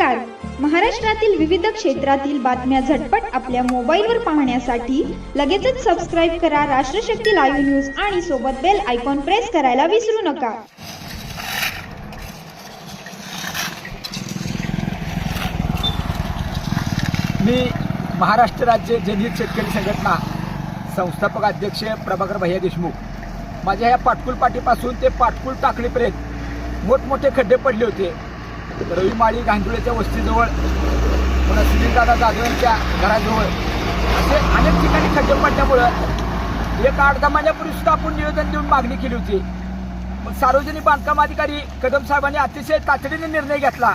नमस्कार. महाराष्ट्रातील विविध क्षेत्रातील बातम्या झटपट आपल्या मोबाईलवर पाहण्यासाठी लगेचच सबस्क्राईब करा राष्ट्रशक्ती लाईव्ह न्यूज आणि सोबत बेल आयकॉन प्रेस करायला विसरू नका. मी महाराष्ट्र राज्य जनहित शेतकरी संघटना संस्थापक अध्यक्ष प्रभाकर भैया देशमुख. माझ्या ह्या पाटकुल पाटीपासून ते पाटकुल टाकळीपर्यंत मोठमोठे खड्डे पडले होते. रविमाळी गांधुळेच्या वस्तीजवळ, पुन्हा सुनीलदादा जाधव यांच्या घराजवळ असे अनेक ठिकाणी खड्डे पडल्यामुळं एक 8-10 महिन्यापूर्वी सुद्धा आपण निवेदन देऊन मागणी केली होती. मग सार्वजनिक बांधकाम अधिकारी कदम साहेबांनी अतिशय तातडीने निर्णय घेतला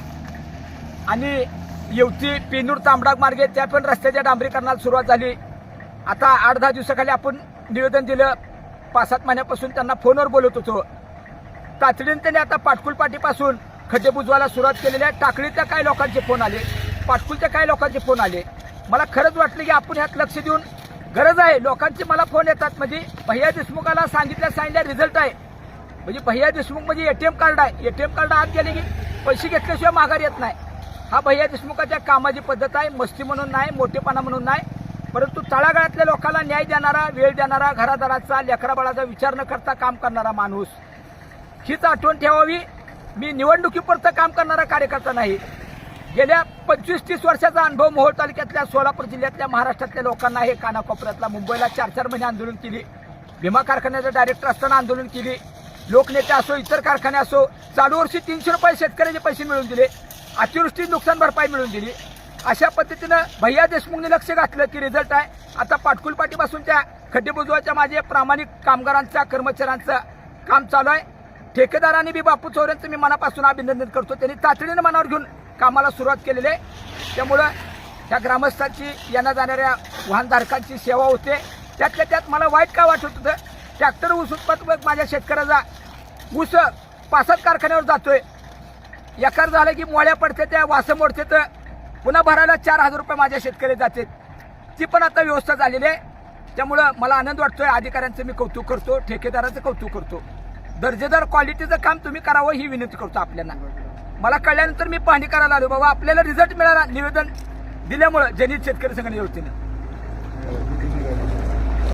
आणि येवती पेनूर तांबडाग मार्गे त्या पण रस्त्याच्या डांबरीकरणाला सुरुवात झाली. आता 8-10 दिवसाखाली आपण निवेदन दिलं. 5-7 महिन्यापासून त्यांना फोनवर बोलत होतो. तातडीने त्यांनी आता पाटकुल पाटीपासून खड्डे बुजवायला सुरुवात केलेली आहे. टाकळीच्या काही लोकांचे फोन आले, पाटकुलच्या काही लोकांचे फोन आले. मला खरंच वाटलं की आपण ह्यात लक्ष देऊन गरज आहे. लोकांचे मला फोन येतात म्हणजे भैया देशमुखाला सांगितलं रिझल्ट आहे. म्हणजे भैया देशमुख म्हणजे ATM कार्ड आहे. ATM कार्ड आत गेले की पैसे घेतल्याशिवाय माघार येत नाही. हा भैया देशमुखाच्या कामाची पद्धत आहे. मस्ती म्हणून नाही, मोठेपणा म्हणून नाही, परंतु तळागाळातल्या लोकांना न्याय देणारा, वेळ देणारा, घरादाराचा, लेकराबाळाचा विचार न करता काम करणारा माणूस. हीच आठवण ठेवावी. मी निवडणुकीपुरतं काम करणारा कार्यकर्ता नाही. गेल्या 25-30 वर्षाचा अनुभव मोहोळ तालुक्यातल्या, सोलापूर जिल्ह्यातल्या, महाराष्ट्रातल्या लोकांना आहे. कानाकोपऱ्यातला, मुंबईला 4-4 महिने आंदोलन केली, भीमा कारखान्याचा डायरेक्टर असताना आंदोलन केली, लोकनेते असो, इतर कारखाने असो. चालू वर्षी 300 रुपये शेतकऱ्याचे पैसे मिळवून दिले, अतिवृष्टी नुकसान भरपाई मिळवून दिली. अशा पद्धतीनं भैया देशमुखने लक्ष घातलं की रिझल्ट आहे. आता पाटकुल पाटीपासून त्या खड्डे बुजवायच्या माझे प्रामाणिक कामगारांचा, कर्मचाऱ्यांचं काम चालू आहे. ठेकेदारांनी बी बापू चौऱ्यांचं मी मनापासून अभिनंदन करतो. त्यांनी तातडीनं मनावर घेऊन कामाला सुरुवात केलेली आहे. त्यामुळं त्या ग्रामस्थांची, येण्या जाणाऱ्या वाहनधारकांची सेवा होते. त्यातल्या त्यात मला वाईट काय वाटत होतं, ट्रॅक्टर ऊस उत्पादक माझ्या शेतकऱ्याचा ऊस 5-7 कारखान्यावर जातोय. एकार झालं की मोळ्या पडते, त्या वासं मोडते, तर पुन्हा भरायला 4,000 रुपये माझ्या शेतकरी जाते. ती पण आता व्यवस्था झालेली आहे. त्यामुळं मला आनंद वाटतोय. अधिकाऱ्यांचं मी कौतुक करतो, ठेकेदाराचं कौतुक करतो. दर्जेदार क्वालिटीचं काम तुम्ही करावं ही विनंती करतो आपल्याला. मला कळल्यानंतर मी पाहणी करायला आलो. बाबा आपल्याला रिझल्ट मिळाला निवेदन दिल्यामुळं जनहित शेतकरी संघटनेच्या वतीनं.